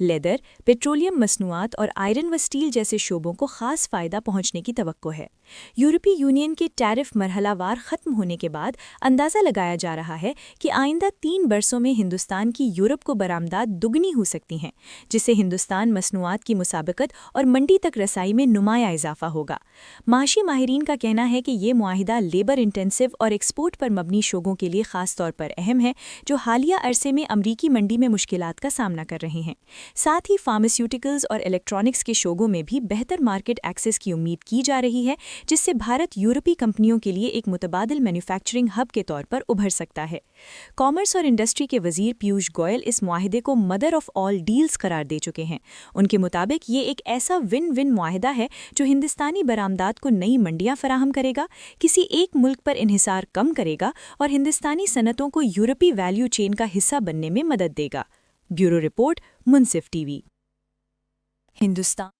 Leather, petroleum मसनूआत और iron व steel जैसे शोबों को खास फायदा पहुंचने की तवक्को है। यूरोपीय यूनियन के टैरिफ मरहलावार खत्म होने के बाद अंदाज़ा लगाया जा रहा है कि आइंदा 3 बरसों में हिंदुस्तान की यूरोप को बरामदात दुगनी हो सकती हैं, जिससे हिंदुस्तान मसनूआत की मुसाबकत और मंडी तक रसाई में नुमाया इजाफा होगा। माशी माहिरीन का कहना है कि ये मुआहिदा लेबर इंटेंसिव और एक्सपोर्ट पर मबनी शोबों के लिए खास तौर पर अहम है, जो हालिया अरसे में अमरीकी मंडी में मुश्किलात का सामना कर रहे हैं। साथ ही फार्मास्यूटिकल्स और इलेक्ट्रॉनिक्स के शोबों में भी बेहतर मार्केट एक्सेस की उम्मीद की जा रही है, जिससे भारत यूरोपीय कंपनियों के लिए एक मुतबादिल मैन्युफैक्चरिंग हब के तौर पर उभर सकता है। कॉमर्स और इंडस्ट्री के वजीर पीयूष गोयल इस मुआहिदे को मदर ऑफ ऑल डील्स करार दे चुके हैं। उनके मुताबिक ये एक ऐसा विन विन मुआहिदा है जो हिंदुस्तानी बरामदात को नई मंडियां फराहम करेगा, किसी एक मुल्क पर इन्हिसार कम करेगा और हिंदुस्तानी सनतों को यूरोपीय वैल्यू चेन का हिस्सा बनने में मदद देगा। ब्यूरो रिपोर्ट, मुनसिफ टीवी। हिंदुस्तान।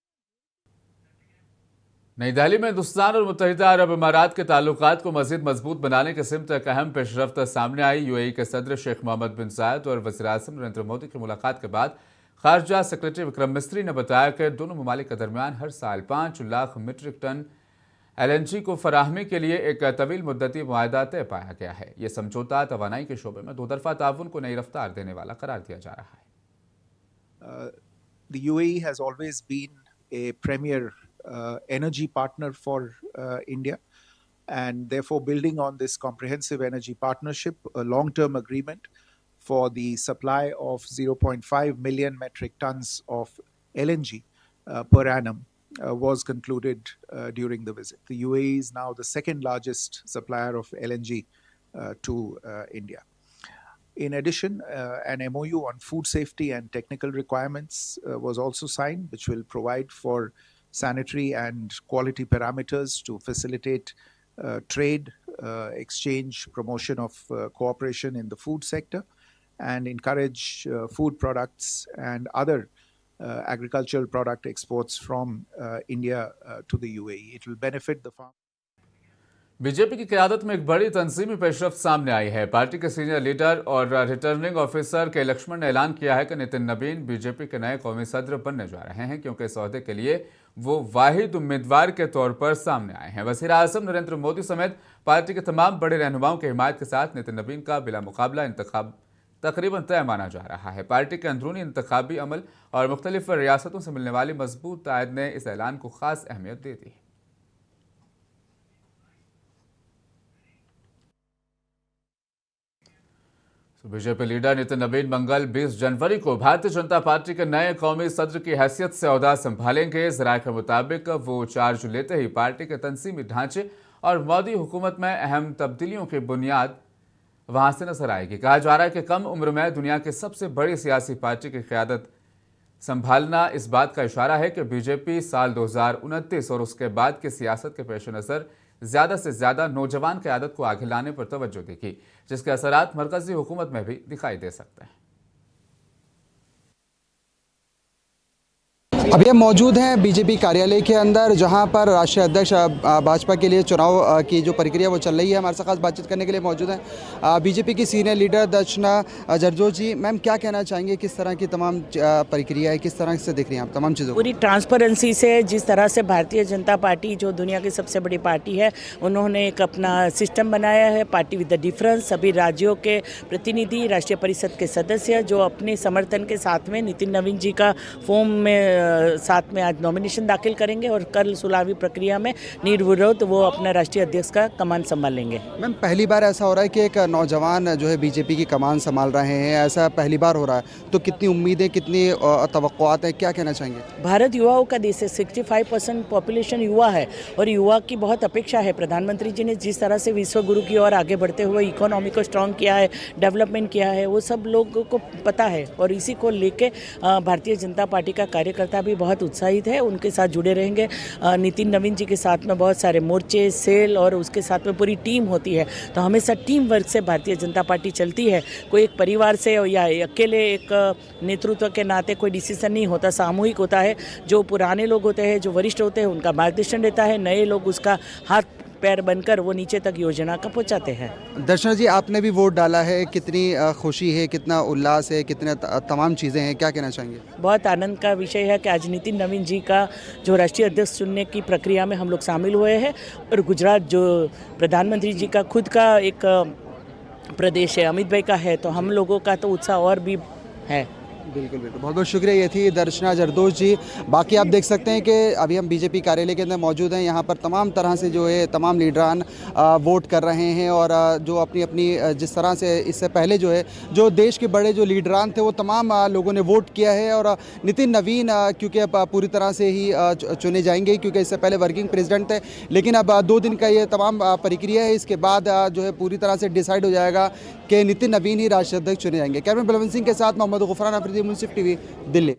नई दिल्ली में हिंदुस्तान और मुत्तहिदा अरब इमारात के ताल्लुकात को मज़ीद मजबूत बनाने के सिमत एक अहम पेशरफ्त सामने आई। यूएई के सदर शेख मोहम्मद बिन जायद और वज़ीर-ए-आज़म नरेंद्र मोदी की मुलाकात के बाद खारजा सेक्रेटरी विक्रम मिस्री ने बताया कि दोनों ममालिक के दरमियान हर साल 5 लाख मीट्रिक टन LNG को फराहमी के लिए एक तवील मुद्दती मुआहदा तय पाया गया है। ये समझौता तवानाई के शोबे में 2 तरफ़ा ताउन को नई रफ्तार देने वाला करार दिया जा रहा है। The UAE has always been a premier energy partner for India, and therefore building on this comprehensive energy partnership, a long-term agreement for the supply of 0.5 million metric tons of LNG per annum was concluded during the visit. The UAE is now the second largest supplier of LNG to India. In addition, an MOU on food safety and technical requirements was also signed, which will provide for sanitary and quality parameters to facilitate trade, exchange, promotion of cooperation in the food sector, and encourage food products and other agricultural product exports from India to the UAE. It will benefit the farm. BJP की क़यादत में एक बड़ी तंजीमी पेशरफ्त सामने आई है। Party के senior leader और returning officer के लक्ष्मण ने ऐलान किया है कि नितिन नवीन बीजेपी के नए कौमी सदर बनने जा रहे हैं, क्योंकि इस ओहदे के लिए वो वाहिद उम्मीदवार के तौर पर सामने आए हैं। वज़ीर-ए-आज़म नरेंद्र मोदी समेत पार्टी के तमाम बड़े रहनुमाओं की हिमायत के साथ नितिन नवीन का बिला मुकाबला इंतखाब तकरीबन तय माना जा रहा है। पार्टी के अंदरूनी इंतखाबी अमल और मुख्तलिफ रियासतों से मिलने वाली मजबूत तायद ने इस ऐलान को खास अहमियत दे दी। बीजेपी लीडर नितिन नवीन मंगल 20 जनवरी को भारतीय जनता पार्टी के नए कौमी सदर की हैसियत से ओहदा संभालेंगे। ज़राए के मुताबिक वो चार्ज लेते ही पार्टी के तंजीमी ढांचे और मोदी हुकूमत में अहम तब्दीलियों की बुनियाद वहां से नजर आएगी। कहा जा रहा है कि कम उम्र में दुनिया की सबसे बड़ी सियासी पार्टी की क़यादत संभालना इस बात का इशारा है कि बीजेपी साल 2029 और उसके बाद की सियासत के पेश नज़र ज़्यादा से ज़्यादा नौजवान क़यादत को आगे लाने पर तवज्जो देगी, जिसके असरात मरकज़ी हुकूमत में भी दिखाई दे सकते हैं। अभी हम मौजूद हैं बीजेपी कार्यालय के अंदर, जहां पर राष्ट्रीय अध्यक्ष भाजपा के लिए चुनाव की जो प्रक्रिया वो चल रही है। हमारे साथ खास बातचीत करने के लिए मौजूद हैं बीजेपी की सीनियर लीडर दर्शना जरजोर जी। मैम, क्या कहना चाहेंगे, किस तरह की तमाम प्रक्रिया है, किस तरह से देख रही हैं आप तमाम चीज़ों? पूरी ट्रांसपेरेंसी से, जिस तरह से भारतीय जनता पार्टी जो दुनिया की सबसे बड़ी पार्टी है, उन्होंने एक अपना सिस्टम बनाया है, पार्टी विद द डिफरेंस। सभी राज्यों के प्रतिनिधि, राष्ट्रीय परिषद के सदस्य जो अपने समर्थन के साथ में नितिन नवीन जी का फॉर्म में साथ में आज नॉमिनेशन दाखिल करेंगे और कल सुलहवी प्रक्रिया में निर्विरोध वो अपना राष्ट्रीय अध्यक्ष का कमान संभालेंगे। मैम, पहली बार ऐसा हो रहा है कि एक नौजवान जो है बीजेपी की कमान संभाल रहे हैं, ऐसा पहली बार हो रहा है, तो कितनी उम्मीदें, कितनी तवक्कुआत है, क्या कहना चाहेंगे? भारत युवाओं का देश है, 65% पॉपुलेशन युवा है और युवा की बहुत अपेक्षा है। प्रधानमंत्री जी ने जिस तरह से विश्व गुरु की ओर आगे बढ़ते हुए इकोनॉमी को स्ट्रॉन्ग किया है, डेवलपमेंट किया है, वो सब लोगों को पता है और इसी को लेके भारतीय जनता पार्टी का कार्यकर्ता भी बहुत उत्साहित है, उनके साथ जुड़े रहेंगे। नितिन नवीन जी के साथ में बहुत सारे मोर्चे, सेल और उसके साथ में पूरी टीम होती है, तो हमेशा टीम वर्क से भारतीय जनता पार्टी चलती है। कोई एक परिवार से या अकेले एक नेतृत्व के नाते कोई डिसीजन नहीं होता, सामूहिक होता है। जो पुराने लोग होते हैं, जो वरिष्ठ होते हैं, उनका मार्गदर्शन रहता है, नए लोग उसका हाथ पैर बनकर वो नीचे तक योजना का पहुंचाते हैं। दर्शना जी, आपने भी वोट डाला है, कितनी खुशी है, कितना उल्लास है, कितने तमाम चीज़ें हैं, क्या कहना चाहेंगे? बहुत आनंद का विषय है कि आज नितिन नवीन जी का जो राष्ट्रीय अध्यक्ष चुनने की प्रक्रिया में हम लोग शामिल हुए हैं, और गुजरात जो प्रधानमंत्री जी का खुद का एक प्रदेश है, अमित भाई का है, तो हम लोगों का तो उत्साह और भी है। बिल्कुल बिल्कुल, बहुत बहुत शुक्रिया। ये थी दर्शना जरदोश जी। बाकी आप देख सकते हैं कि अभी हम बीजेपी कार्यालय के अंदर मौजूद हैं। यहाँ पर तमाम तरह से जो है तमाम लीडरान वोट कर रहे हैं, और जो अपनी अपनी जिस तरह से इससे पहले जो है जो देश के बड़े जो लीडरान थे वो तमाम लोगों ने वोट किया है। और नितिन नवीन क्योंकि अब पूरी तरह से ही चुने जाएंगे, क्योंकि इससे पहले वर्किंग प्रेसिडेंट थे, लेकिन अब 2 दिन का ये तमाम प्रक्रिया है। इसके बाद जो है पूरी तरह से डिसाइड हो जाएगा कि नितिन नवीन ही राष्ट्रीय अध्यक्ष चुने जाएंगे। कैमरा बलवंत सिंह के साथ मोहम्मद गुफरान अफरीदी, मुंसिफ टीवी, दिल्ली।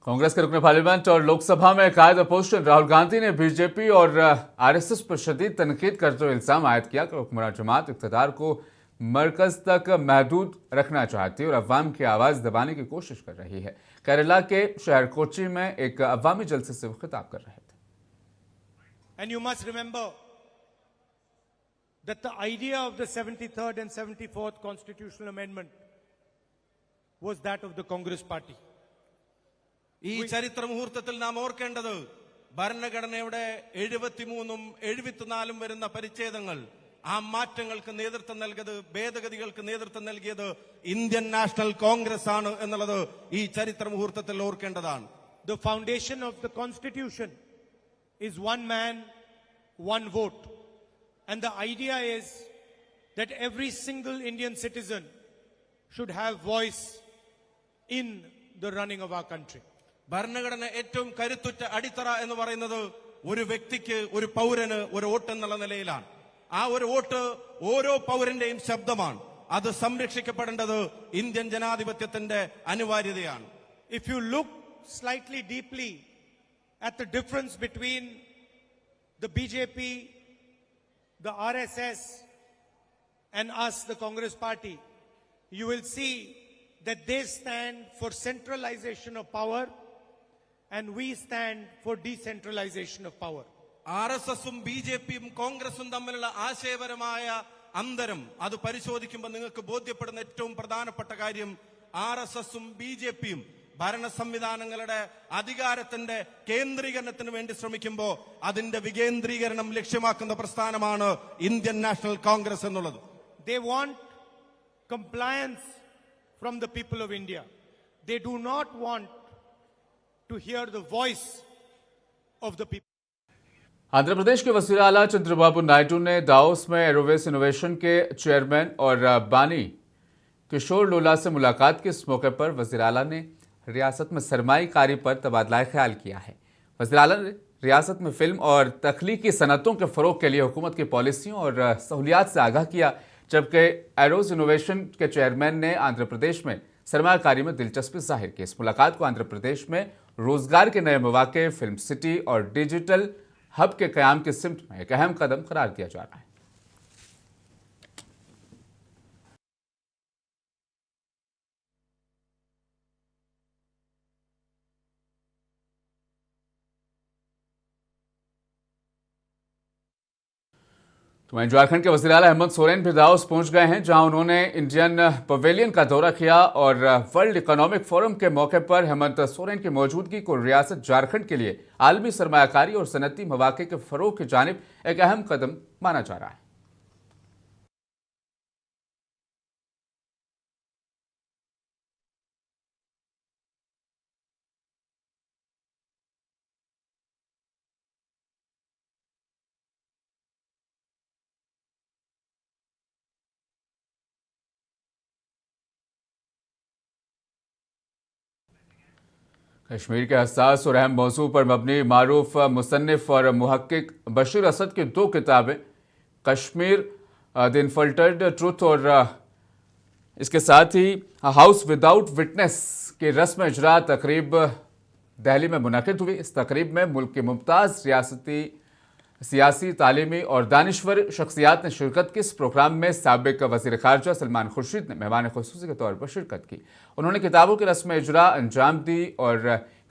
कांग्रेस के रुकन पार्लियामेंट और लोकसभा में कायद अपोजिशन राहुल गांधी ने बीजेपी और आरएसएस पर शदीद तनकीद करते हुए इल्जाम आयद किया कि हुक्मरान जमात इक़्तिदार को मरकज तक महदूद रखना चाहती है और अवाम की आवाज़ दबाने की कोशिश कर रही है। केरला के शहर कोची में एक अवामी जलसे से वो खिताब कर रहे थे। And you must remember that the idea of the 73rd and 74th constitutional amendment was that of the Congress party. ഈ ചരിത്ര മുഹൂർത്തത്തിൽ നാം ഓർക്കേണ്ടത് ഭരണഘടനയുടെ 73ഉം 74ഉം വരുന്ന പരിച്ഛേദങ്ങൾ, ആ മാറ്റങ്ങൾക്ക് നേതൃത്വം നൽകിയത്, ഭേദഗതികൾക്ക് നേതൃത്വം നൽകിയത് ഇന്ത്യൻ നാഷണൽ കോൺഗ്രസ് ആണ് എന്നുള്ളത് ഈ ചരിത്ര മുഹൂർത്തത്തിൽ ഓർക്കേണ്ടതാണ്. The foundation of the constitution is one man, one vote. And the idea is that every single Indian citizen should have voice in the running of our country. ഭരണഘടന ഏറ്റവും കരുത്തുറ്റ അടിത്തറ എന്ന് പറയുന്നത് ഒരു വ്യക്തിക്ക്, ഒരു പൗരന് ഒരു വോട്ട് എന്നുള്ള നിലയിലാണ്. ആ ഒരു വോട്ട് ഓരോ പൗരന്റെയും ശബ്ദമാണ്. അത് സംരക്ഷിക്കപ്പെടേണ്ടത് ഇന്ത്യൻ ജനാധിപത്യത്തിന്റെ അനിവാര്യതയാണ്. If you look slightly deeply at the difference between the BJP, the RSS and us, the Congress party, you will see that they stand for centralization of power and we stand for decentralization of power. ആർഎസ്എസും ബിജെപിയും കോൺഗ്രസും തമ്മിലുള്ള ആശയപരമായ അന്തരം അത് പരിശോധിക്കുമ്പോൾ നിങ്ങൾക്ക് ബോധ്യപ്പെടുന്ന ഏറ്റവും പ്രധാനപ്പെട്ട കാര്യം, ആർഎസ്എസും ബിജെപിയും ഭരണ സംവിധാനങ്ങളുടെ അധികാരത്തിന്റെ കേന്ദ്രീകരണത്തിന് വേണ്ടി ശ്രമിക്കുമ്പോൾ അതിന്റെ വികേന്ദ്രീകരണം ലക്ഷ്യമാക്കുന്ന പ്രസ്ഥാനമാണ് ഇന്ത്യൻ നാഷണൽ കോൺഗ്രസ് എന്നുള്ളത്. They want compliance from the people of India. They do not want to hear the voice of the people. Andhra Pradesh के वज़ीर आला चंद्रबाबू नायडू ने दाओस में एरोवेस इनोवेशन के चेयरमैन और बानी किशोर लोला से मुलाकात की। इस मौके पर वज़ीर आला ने रियासत में सरमाईकारी पर तबादला ख्याल किया है। वज़ीर आला ने रियासत में फिल्म और तख्लीकी सनतों के फ़रोग के लिए हुकूमत की पॉलिसियों और सहूलियात से आगाह किया, जबकि एरोस इनोवेशन के चेयरमैन ने आंध्र प्रदेश में सरमाकारी में दिलचस्पी जाहिर की। इस मुलाकात को आंध्र प्रदेश में रोजगार के नए मौके, फिल्म सिटी और डिजिटल हब के क़याम की सिमत में एक अहम कदम करार दिया जा रहा है। तो वहीं झारखंड के वज़ीर आला हेमंत सोरेन भी दाओस पहुंच गए हैं, जहां उन्होंने इंडियन पवेलियन का दौरा किया और वर्ल्ड इकोनॉमिक फोरम के मौके पर हेमंत सोरेन की मौजूदगी को रियासत झारखंड के लिए आलमी सरमायाकारी और सनती मौके के फरोग की जानिब एक अहम कदम माना जा रहा है। कश्मीर के हसास और अहम मौजू पर मबनी मारूफ मुसन्निफ और मुहक्किक बशीर असद की 2 किताबें, कश्मीर द अनफिल्टर्ड ट्रूथ और इसके साथ ही हाउस विदाउट विटनेस की रस्म इजरा तकरीब दिल्ली में मुनक़िद हुई। इस तकरीब में मुल्क के मुमताज़ रियासती, सियासी, तालीमी और दानिश्वर शख्सियात ने शिरकत की। इस प्रोग्राम में साबिक वज़ीर ख़ारजा सलमान खुर्शीद ने मेहमान ख़ुसूसी के तौर पर शिरकत की। उन्होंने किताबों की रस्म इजरा अंजाम दी और